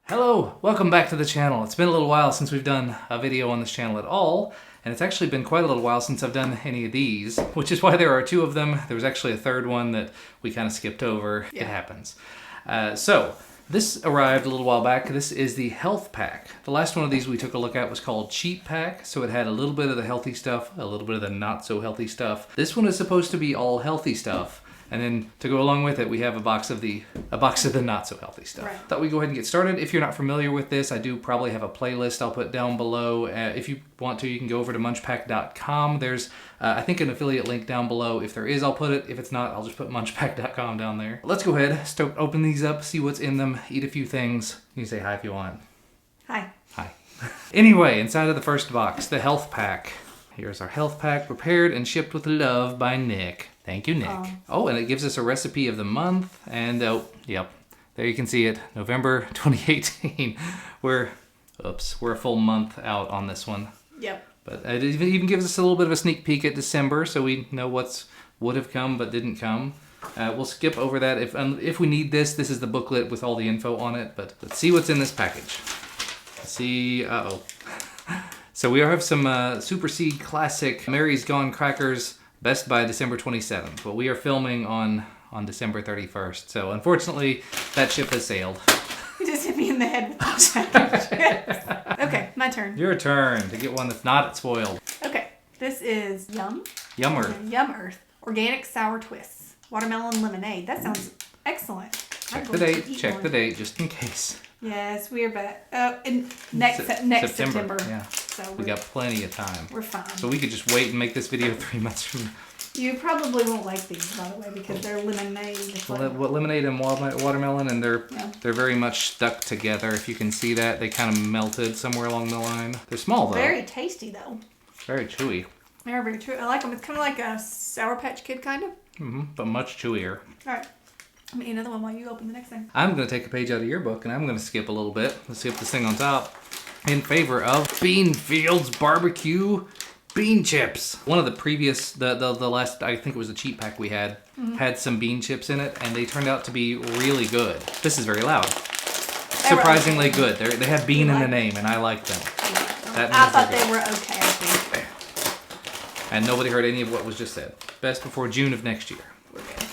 Hello, welcome back to the channel. It's been a little while since we've done a video on this channel at all, and it's actually been quite a little while since I've done any of these, which is why there are two of them. There was actually a third one that we kind of skipped over. Yeah. It happens. So this arrived a little while back. This is the Healthpak. The last one of these we took a look at was called Cheap Pack, so it had a little bit of the healthy stuff, a little bit of the not so healthy stuff. This one is supposed to be all healthy stuff. And then to go along with it, we have a box of the not so healthy stuff. Right. Thought we'd go ahead and get started. If you're not familiar with this, I do probably have a playlist I'll put down below. If you want to, you can go over to munchpak.com. There's, I think, an affiliate link down below. If there is, I'll put it. If it's not, I'll just put munchpak.com down there. Let's go ahead, open these up, see what's in them, eat a few things. You can say hi if you want. Hi. Hi. Anyway, inside of the first box, the Healthpak. Here's our Healthpak, prepared and shipped with love by Nick. Thank you, Nick. Oh, and it gives us a recipe of the month. And, yep, there you can see it. November 2018. We're a full month out on this one. Yep. But it even gives us a little bit of a sneak peek at December, so we know what's would have come but didn't come. We'll skip over that. If we need this is the booklet with all the info on it. But let's see what's in this package. Let's see. Uh-oh. So we have some Super Seed Classic Mary's Gone Crackers. Best by December 27th, but we are filming on December 31st. So unfortunately, that ship has sailed. You just hit me in the head with that. Okay, my turn. Your turn to get one that's not spoiled. Okay, this is Yum Earth. Organic Sour Twists. Watermelon Lemonade. That sounds excellent. Check the date. Check the date, just in case. Yes, we are back. Next September. Yeah. So we got plenty of time. We're fine. So we could just wait and make this video 3 months from now. You probably won't like these, by the way, because they're lemonade. Lemonade and watermelon, and they're very much stuck together. If you can see that, they kind of melted somewhere along the line. They're small, though. Very tasty, though. Very chewy. They're very chewy. I like them. It's kind of like a Sour Patch Kid, kind of. Mm-hmm, but much chewier. All right. I'm going to eat another one while you open the next thing. I'm going to take a page out of your book, and I'm going to skip a little bit. Let's skip this thing on top. In favor of Beanfields Barbecue Bean Chips. One of the previous, the last, I think it was the Cheap Pack we had, had some bean chips in it, and they turned out to be really good. This is very loud. Surprisingly good. They have bean in the name, and I like them. I thought they were okay, I think. And nobody heard any of what was just said. Best before June of next year. We're good.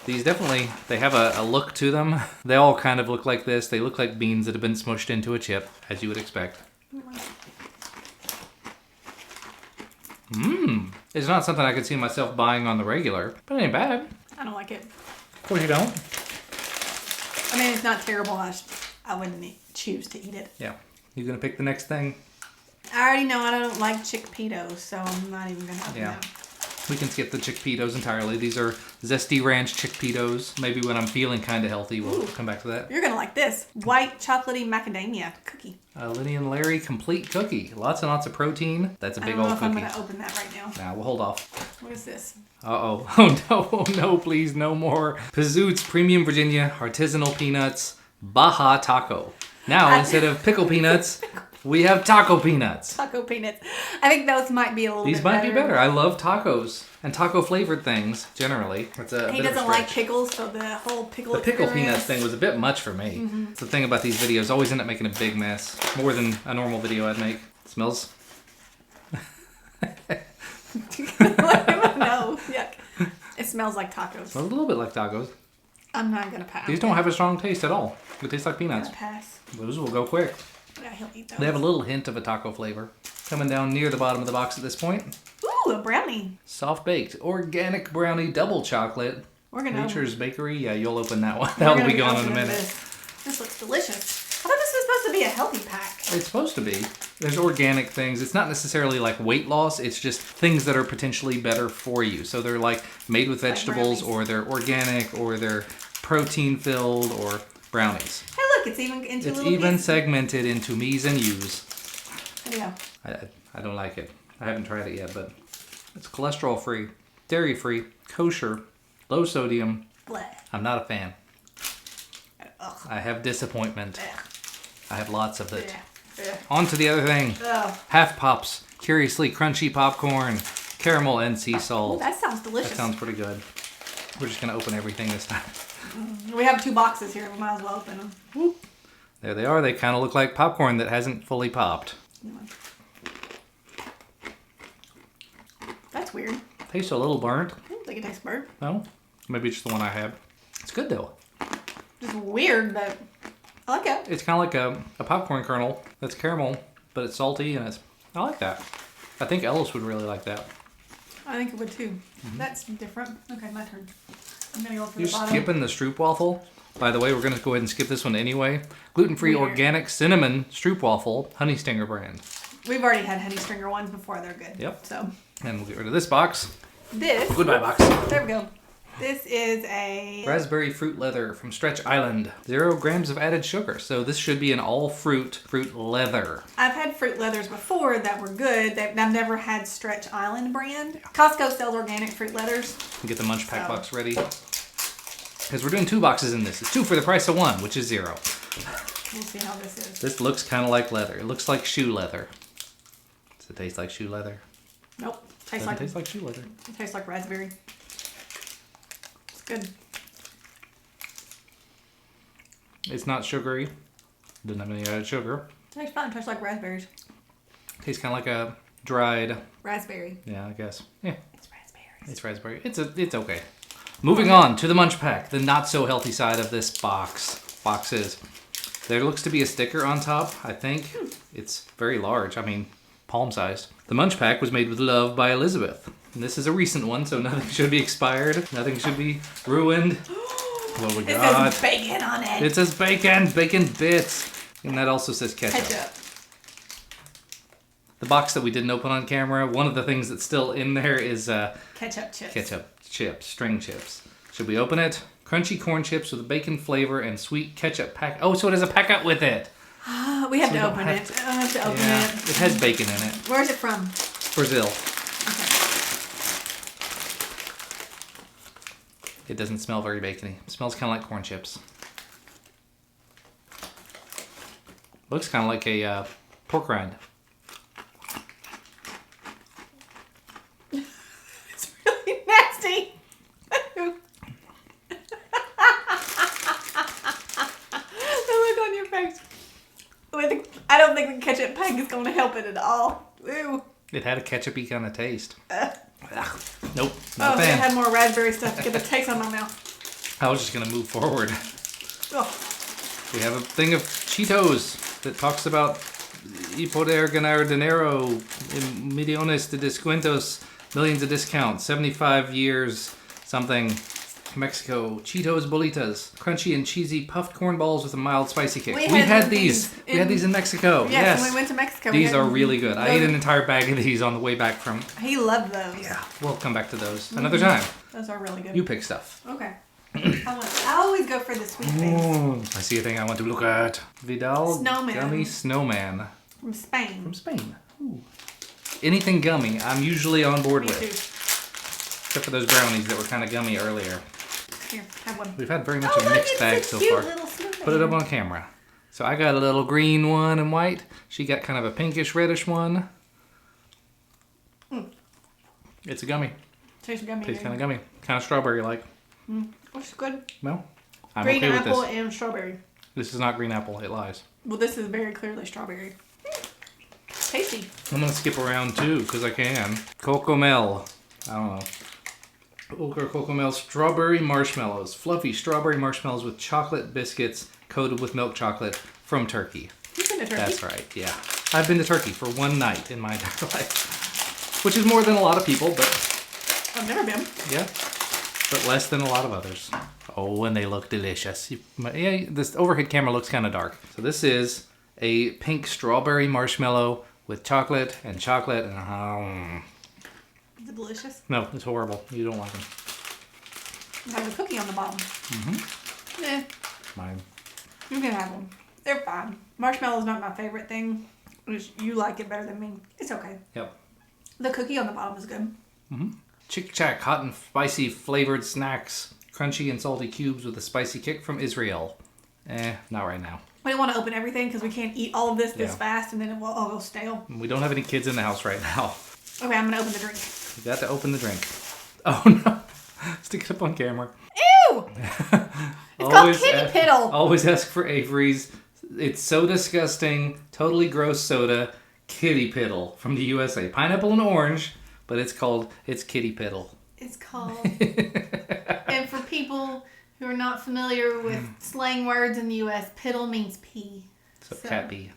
These definitely, they have a look to them. They all kind of look like this. They look like beans that have been smushed into a chip, as you would expect. It's not something I could see myself buying on the regular, but it ain't bad. I don't like it. Of course you don't. I mean, it's not terrible. I wouldn't choose to eat it. Yeah. You gonna pick the next thing? I already know I don't like chickpeas, so I'm not even gonna open them. We can skip the chickpeas entirely. These are Zesty Ranch chickpeas. Maybe when I'm feeling kind of healthy, we'll come back to that. You're going to like this. White chocolatey macadamia cookie. Lenny and Larry complete cookie. Lots and lots of protein. That's a big old cookie. I don't know if I'm going to open that right now. Nah, we'll hold off. What is this? Uh-oh. Oh no, please, no more. Pizoots Premium Virginia Artisanal Peanuts Baja Taco. Now, instead of pickle peanuts... We have taco peanuts. Taco peanuts. I think those might be a little bit better. These might be better. I love tacos and taco flavored things generally. He doesn't like pickles, so the whole pickle peanuts thing was a bit much for me. It's the thing about these videos. Always end up making a big mess. More than a normal video I'd make. It smells. No, yuck. It smells like tacos. Smells a little bit like tacos. I'm not going to pass. These don't have a strong taste at all. They taste like peanuts. I'm gonna pass. Those will go quick. Yeah, he'll eat those. They have a little hint of a taco flavor. Coming down near the bottom of the box at this point. Ooh, a brownie. Soft baked organic brownie double chocolate. Nature's Bakery. Yeah, you'll open that one. That will be gone in a minute. This looks delicious. I thought this was supposed to be a healthy pack. It's supposed to be. There's organic things. It's not necessarily like weight loss. It's just things that are potentially better for you. So they're like made with vegetables, or they're organic, or they're protein filled, or brownies. Hey, look, it's even into little pieces. Segmented into me's and you's. Yeah. I don't like it. I haven't tried it yet, but it's cholesterol free, dairy free, kosher, low sodium. Blech. I'm not a fan. Ugh. I have disappointment. Blech. I have lots of it. Blech. On to the other thing. Ugh. Half Pops, curiously crunchy popcorn, caramel and sea salt. Ooh, that sounds delicious. That sounds pretty good. We're just going to open everything this time. We have 2 boxes here. We might as well open them. Whoop. There they are. They kind of look like popcorn that hasn't fully popped. That's weird. Tastes a little burnt. I don't think it tastes burnt. No? Maybe it's the one I had. It's good though. It's weird, but I like it. It's kind of like a popcorn kernel that's caramel, but it's salty and I like that. I think Ellis would really like that. I think it would too. That's different. Okay, my turn. I'm gonna go for You're the bottom. skipping the stroopwafel. By the way, we're gonna go ahead and skip this one anyway. Gluten-free Weird. organic cinnamon stroopwafel, Honey Stinger brand. We've already had honey stringer ones before. They're good. Yep. So And we'll get rid of this box. this. Goodbye box. There we go. This is a Raspberry fruit leather from Stretch Island. 0 grams of added sugar. So this should be an all fruit leather. I've had fruit leathers before that were good. I've never had Stretch Island brand. Costco sells organic fruit leathers. Get the Munchpak box ready. Because we're doing 2 boxes in this. It's 2 for the price of 1, which is 0. We'll see how this is. This looks kind of like leather. It looks like shoe leather. Does it taste like shoe leather? Nope. Doesn't taste like shoe leather. It tastes like raspberry. It's good. It's not sugary. Doesn't have any added sugar. Tastes fine. Tastes like raspberries. Tastes kind of like a dried. Raspberry. Yeah, I guess. Yeah, It's raspberries. it's raspberry. It's okay. Moving on to the Munchpak, the not so healthy side of this boxes. There looks to be a sticker on top. I think it's very large. I mean, palm sized. The Munchpak was made with love by Elizabeth. And this is a recent one, so nothing should be expired. Nothing should be ruined. What we It got? says bacon on it. It says bacon bits. And that also says ketchup. Ketchup. The box that we didn't open on camera, one of the things that's still in there is Ketchup chips. ketchup chips, string chips. Should we open it? Crunchy corn chips with a bacon flavor and sweet ketchup pack. Oh, so it has a packet with it. We have So we to don't open have it. I have to open Yeah, it. it has bacon in it. Where's it from? Brazil. Okay. It doesn't smell very bacony. It smells kind of like corn chips. Looks kind of like a pork rind. It's really nasty. The look on your face. I don't think the ketchup pack is going to help it at all. Ew. It had a ketchupy kind of taste. Ugh. Nope, Oh, not a if it fan. had more raspberry stuff to get the taste on my mouth. I was just gonna move forward. Oh. We have a thing of Cheetos that talks about y poder ganar dinero en millones de descuentos, millions of discounts, 75 years, something. Mexico, Cheetos Bolitas, crunchy and cheesy puffed corn balls with a mild spicy kick. We had these. We had these in Mexico. Yes, Yes. when we went to Mexico. These are really good. I ate an entire bag of these on the way back from. He loved those. Yeah, we'll come back to those another time. Those are really good. You pick stuff. Okay. I always go for the sweet things. I see a thing I want to look at. Vidal Snowman. Gummy Snowman From Spain. from Spain. Ooh. Anything gummy, I'm usually on board Me with. too. Except for those brownies that were kind of gummy earlier. Here, have one. We've had very much Oh, a look, mixed it's bag a so cute far. little snowman. Put it up on camera. So I got a little green one and white. She got kind of a pinkish reddish one. It's a gummy. Tastes gummy. Tastes kind of gummy. Kind of strawberry like. Which is good. Well, I'm Green okay with apple this. and strawberry. This is not green apple. It lies. Well, this is very clearly strawberry. Tasty. I'm gonna skip around too, because I can. Cocomel. I don't know. Ulker Cocomel strawberry marshmallows. Fluffy strawberry marshmallows with chocolate biscuits coated with milk chocolate from Turkey. You've been to Turkey? That's right, yeah. I've been to Turkey for one night in my entire life. Which is more than a lot of people, but I've never been. yeah. But less than a lot of others. Oh, and they look delicious. Yeah, this overhead camera looks kind of dark. So this is a pink strawberry marshmallow with chocolate and Is it delicious? no, it's horrible. You don't like them. It has a cookie on the bottom. Mm-hmm. Eh, Mine. you can have them. They're fine. Marshmallow's not my favorite thing. You like it better than me. It's okay. Yep. The cookie on the bottom is good. Chick Chack hot and spicy flavored snacks. Crunchy and salty cubes with a spicy kick from Israel. Not right now. We don't want to open everything because we can't eat all of this Yeah. fast and then it will all go stale. We don't have any kids in the house right now. Okay, I'm going to open the drink. You got to open the drink. Oh no. Stick it up on camera. Ew! It's called Kitty Piddle. Always ask for Avery's It's so disgusting. Totally gross soda. Kitty Piddle from the USA. Pineapple and orange, but it's Kitty Piddle. It's called. And for people who are not familiar with slang words in the US, piddle means pee. So cat pee.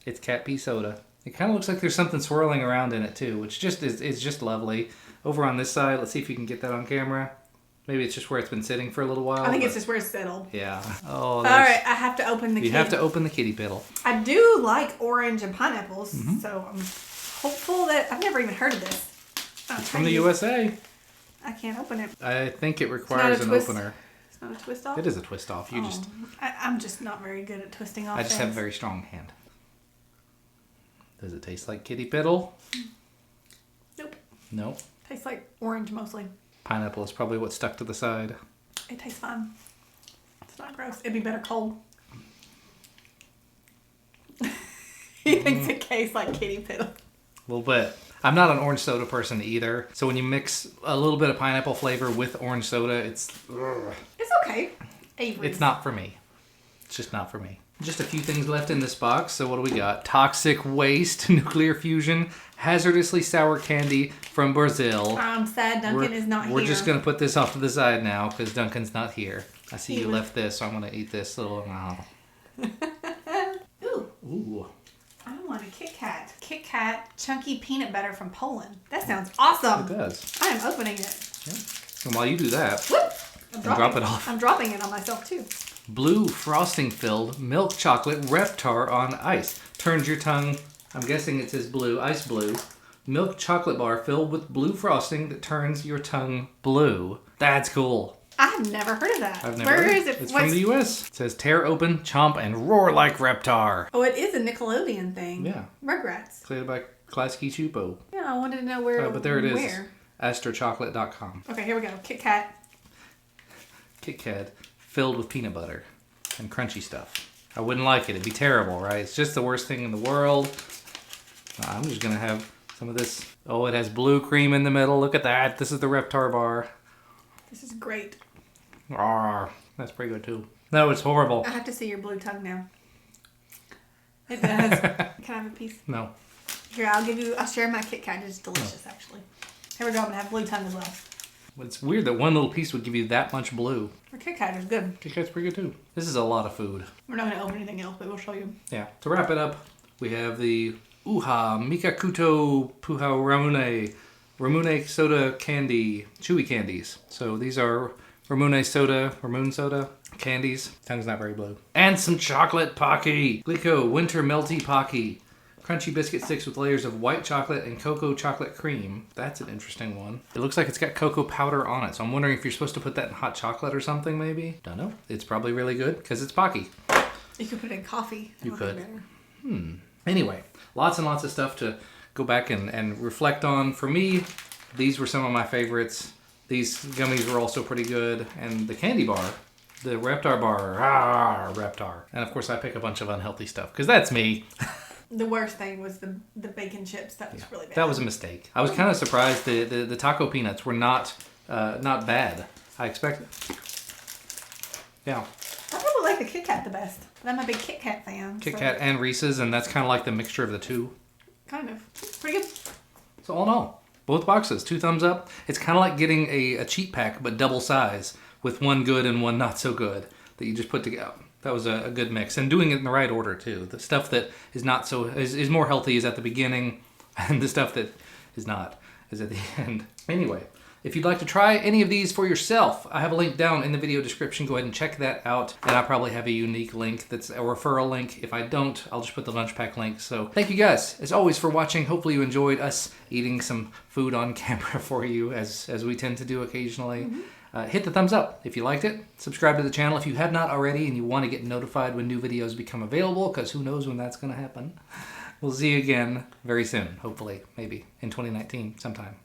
It's cat pee soda. It kind of looks like there's something swirling around in it too, which just is just lovely. Over on this side, let's see if you can get that on camera. Maybe it's just where it's been sitting for a little while. I think it's just where it's settled. Yeah. Oh. All right, I have to open the. You have to open the Kitty Piddle. I do like orange and pineapples, so I'm hopeful that I've never even heard of this. It's from the USA. I can't open it. I think it requires an opener. It's not a twist off? It is a twist off. I'm just not very good at twisting off I just have a very strong hand. Does it taste like Kitty Piddle? Nope. Nope. Tastes like orange mostly. Pineapple is probably what's stuck to the side. It tastes fine. It's not gross. It'd be better cold. He thinks it tastes like Kitty Piddle. A little bit. I'm not an orange soda person either. So when you mix a little bit of pineapple flavor with orange soda, it's okay. Avery's. It's not for me. It's just not for me. Just a few things left in this box. So what do we got? Toxic waste, nuclear fusion, hazardously sour candy from Brazil. I'm sad Duncan is not here. We're just going to put this off to the side now because Duncan's not here. I see you left this, so I'm going to eat this little. Ooh. I want a Kit Kat. Kit Kat chunky peanut butter from Poland. That sounds awesome. It does. I am opening it. Yeah. And while you do that, Whoop! drop it off. I'm dropping it on myself too. Blue frosting filled milk chocolate Reptar on ice. Turns your tongue, I'm guessing it says blue, ice blue. Milk chocolate bar filled with blue frosting that turns your tongue blue. That's cool. I have never heard of that. I've never heard Where is it? It's from the US. It says tear open, chomp, and roar like Reptar. Oh, it is a Nickelodeon thing. Yeah. Rugrats. Created by Klasky Chupo. Yeah, I wanted to know where. Oh, but there it is. Where? AstraChocolate.com. Okay, here we go. Kit Kat. Kit Kat filled with peanut butter and crunchy stuff. I wouldn't like it. It'd be terrible, right? It's just the worst thing in the world. I'm just going to have some of this. Oh, it has blue cream in the middle. Look at that. This is the Reptar bar. This is great. Arr, that's pretty good too. No, it's horrible. I have to see your blue tongue now. It does. Can I have a piece? No. Here, I'll share my Kit Kat. It's delicious, actually. Here we go. I'm going to have blue tongue as well. It's weird that one little piece would give you that much blue. Our Kit Kat is good. Kit Kat's pretty good too. This is a lot of food. We're not going to open anything else, but we'll show you. Yeah. To wrap it up, we have the Uha Mikakuto Puha Ramune soda candy, chewy candies. So these are Ramune soda candies. Tongue's not very blue. And some chocolate Pocky. Glico Winter Melty Pocky. Crunchy biscuit sticks with layers of white chocolate and cocoa chocolate cream. That's an interesting one. It looks like it's got cocoa powder on it. So I'm wondering if you're supposed to put that in hot chocolate or something maybe. Don't know. It's probably really good because it's Pocky. You could put it in coffee. You could. Anyway, lots and lots of stuff to go back and reflect on. For me, these were some of my favorites. These gummies were also pretty good. And the candy bar, the Reptar bar, Reptar. And of course I pick a bunch of unhealthy stuff because that's me. The worst thing was the bacon chips. That was really bad. That was a mistake. I was kind of surprised the taco peanuts were not bad. I expected. Yeah. I probably like the Kit Kat the best, but I'm a big Kit Kat fan. Kit Kat and Reese's, and that's kind of like the mixture of the two. Kind of. Pretty good. So all in all, both boxes, 2 thumbs up. It's kind of like getting a cheat pack, but double size, with one good and one not so good that you just put together. That was a good mix, and doing it in the right order too. The stuff that is not so is more healthy is at the beginning, and the stuff that is not is at the end. Anyway, if you'd like to try any of these for yourself, I have a link down in the video description. Go ahead and check that out, and I'll probably have a unique link that's a referral link. If I don't, I'll just put the Munchpak link. So thank you guys as always for watching. Hopefully you enjoyed us eating some food on camera for you, as we tend to do occasionally. Hit the thumbs up if you liked it. Subscribe to the channel if you have not already and you want to get notified when new videos become available, because who knows when that's going to happen. We'll see you again very soon, hopefully, maybe in 2019 sometime.